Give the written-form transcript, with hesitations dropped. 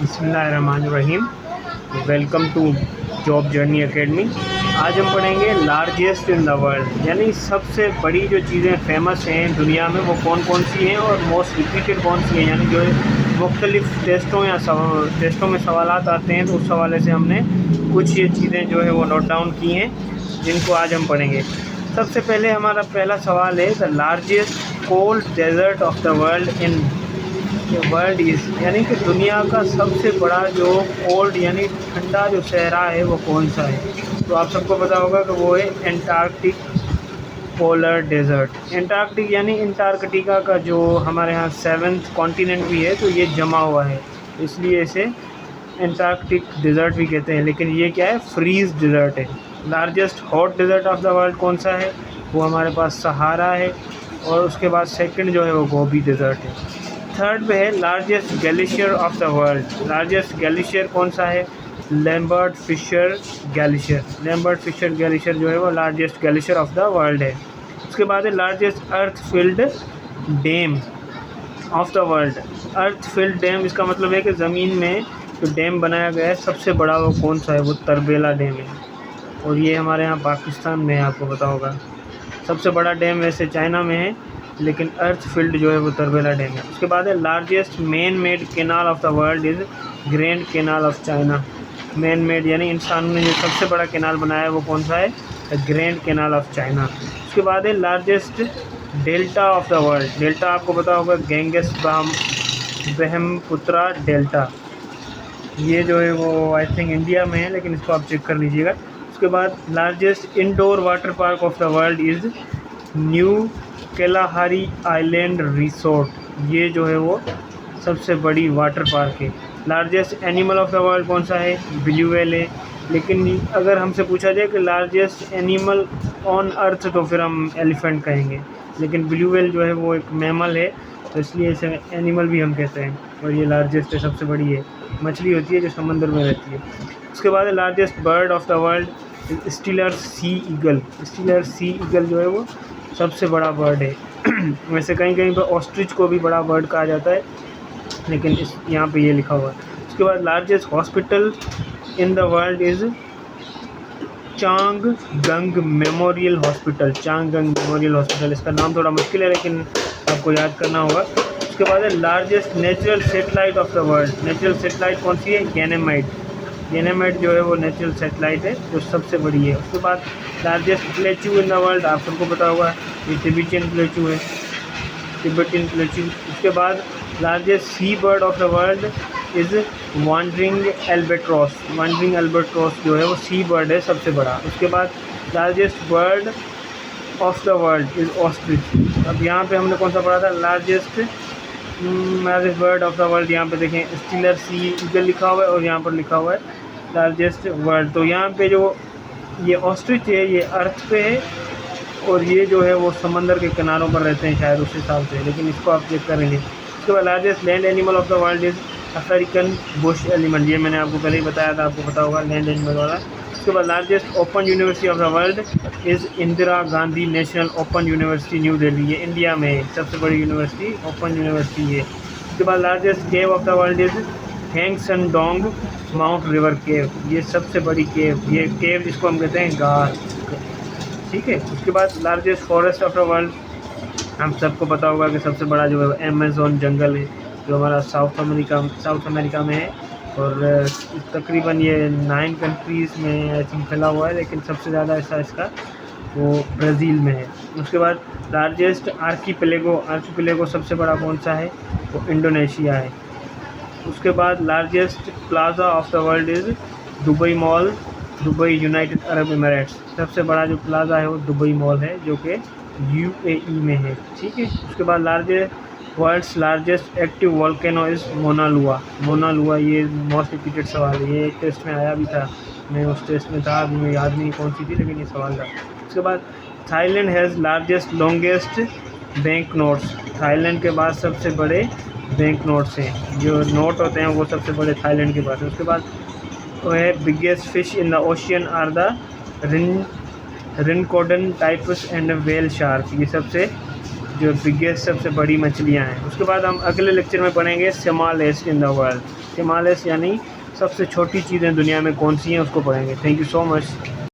बिस्मिल्लाहिर्रहमानिर्रहीम। Welcome to Job Journey Academy. आज हम पढ़ेंगे लार्जेस्ट इन द वर्ल्ड, यानी सबसे बड़ी जो चीज़ें फेमस हैं दुनिया में वो कौन कौन सी हैं और मोस्ट रिपीटेड कौन सी हैं, यानी जो मुख्तलिफ़ टेस्टों या टेस्टों में सवालात आते हैं, तो उस हवाले से हमने कुछ ये चीज़ें जो है वो नोट डाउन की हैं जिनको आज हम पढ़ेंगे। सबसे पहले हमारा पहला सवाल है the largest cold desert of the world in world is, यानी कि दुनिया का सबसे बड़ा जो कोल्ड यानी ठंडा जो सहरा है वो कौन सा है। तो आप सबको पता होगा कि वो है एंटार्कटिक पोलर डेजर्ट। एंटार्कटिक यानी अंटार्कटिका का जो हमारे यहाँ 7th कॉन्टिनेंट भी है, तो ये जमा हुआ है, इसलिए इसे एंटार्कटिक डेजर्ट भी कहते हैं। लेकिन ये क्या है, फ्रीज डेजर्ट है। Largest hot desert of the world कौन सा है, वो हमारे पास सहारा है, और उसके बाद सेकंड जो है वो गोबी डेजर्ट है। थर्ड पे है largest glacier of the world. Largest glacier कौन सा है, Lambert Fisher glacier. Lambert Fisher glacier जो है वो largest glacier of the world है। उसके बाद है largest earth filled dam of the world. Earth filled dam, इसका मतलब है कि ज़मीन में जो डैम बनाया गया है सबसे बड़ा वो कौन सा है, वो तरबेला डैम है, और ये हमारे यहाँ पाकिस्तान में है, आपको पता होगा। सबसे बड़ा डैम वैसे चाइना में है, लेकिन अर्थ फील्ड जो है वो तरबेला डैम है। उसके बाद है largest man made canal of the world is grand canal of China. Man made यानी इंसानों ने जो सबसे बड़ा कैनाल बनाया है वो कौन सा है, ग्रैंड कैनाल ऑफ चाइना। उसके बाद है largest delta of the world. Delta आपको पता होगा, गैंगस ब्रह्मपुत्रा डेल्टा, ये जो है वो आई थिंक इंडिया में है, लेकिन इसको आप चेक कर लीजिएगा। उसके बाद largest indoor water park of the world is new Kalahari Island Resort. ये जो है वो सबसे बड़ी वाटर पार्क है। Largest animal of the world कौन सा है, ब्लू व्हेल है। लेकिन अगर हमसे पूछा जाए कि लार्जेस्ट एनिमल ऑन अर्थ, तो फिर हम एलिफेंट कहेंगे, लेकिन ब्लू व्हेल जो है वो एक मैमल है, तो इसलिए इसे एनिमल भी हम कहते हैं, और ये लार्जेस्ट है, सबसे बड़ी है, मछली होती है जो समंदर में रहती है। उसके बाद largest bird of the world Steller sea eagle. Steller sea eagle जो है वो सबसे बड़ा बर्ड है। वैसे कहीं कहीं पर ऑस्ट्रिच को भी बड़ा बर्ड कहा जाता है, लेकिन इस यहाँ पे ये लिखा हुआ है। उसके बाद largest hospital in the world is Chang Gung Memorial Hospital. Chang Gung Memorial Hospital, इसका नाम थोड़ा मुश्किल है लेकिन आपको याद करना होगा। उसके बाद है largest natural satellite of the world. Natural satellite कौन सी है, गैनेमाइट। गैनेमाइट जो है वो नेचुरल सेटेलाइट है जो सबसे बड़ी है। उसके बाद largest plateau in the world, आप सबको पता होगा, ये तिब्बतियन प्लेचू है, तिब्बतियन प्लेचू। उसके बाद largest C bird of the world is wandering albatross. Wandering albatross जो है वो सी बर्ड है, सबसे बड़ा। उसके बाद largest bird of the world is ostrich. अब यहाँ पे हमने कौन सा पढ़ा था, largest bird of the world, यहाँ पे देखें स्टीलर सी ईगल लिखा हुआ है, और यहाँ पर लिखा हुआ है लार्जेस्ट वर्ल्ड। तो यहाँ पे जो ये ऑस्ट्रिच है ये अर्थ पे है, और ये जो है वो समंदर के किनारों पर रहते हैं शायद, उस हिसाब से, लेकिन इसको आप चेक करेंगे। उसके बाद largest land animal of the world is African Bush element. ये मैंने आपको पहले ही बताया था, आपको पता होगा लैंड एनिमल वाला। उसके बाद largest open university of the world is Indira Gandhi national open university new Delhi. ये इंडिया में है, सबसे बड़ी यूनिवर्सिटी ओपन यूनिवर्सिटी है। उसके बाद largest cave of the world is Hang Son Doong mount river cave. ये सबसे बड़ी केव, ये केव जिसको हम कहते हैं गार, ठीक है। उसके बाद largest forest of the world, हम सबको पता होगा कि सबसे बड़ा जो है अमेज़न जंगल है, जो हमारा साउथ अमेरिका में है, और तकरीबन ये 9 कंट्रीज़ में आई थिंक फैला हुआ है, लेकिन सबसे ज़्यादा ऐसा इसका वो ब्राज़ील में है। उसके बाद लार्जेस्ट आर्कीपेलेगो सबसे बड़ा कौन सा है, वो इंडोनेशिया है। उसके बाद largest plaza of the world is Dubai mall, Dubai United Arab Emirates. सबसे बड़ा जो प्लाजा है वो दुबई मॉल है, जो कि UAE में है, ठीक है। उसके बाद world's largest active volcano is Mauna Loa. ये मोस्ट रिपीटेड सवाल है, ये एक टेस्ट में आया भी था, मैं उस टेस्ट में था, अभी मैं याद नहीं कौन सी थी, लेकिन ये सवाल था। उसके बाद Thailand has largest longest bank notes. Thailand के बाद सबसे बड़े बैंक नोट्स हैं, जो नोट होते हैं वो सबसे बड़े थाईलैंड के पास है। उसके बाद वो है biggest fish in the ocean are the Rhincodon typus and whale shark. ये सबसे जो बिगेस्ट सबसे बड़ी मछलियाँ हैं। उसके बाद हम अगले लेक्चर में पढ़ेंगे smallest in the world. Smallest यानी सबसे छोटी चीज़ें दुनिया में कौन सी हैं उसको पढ़ेंगे। Thank you so much.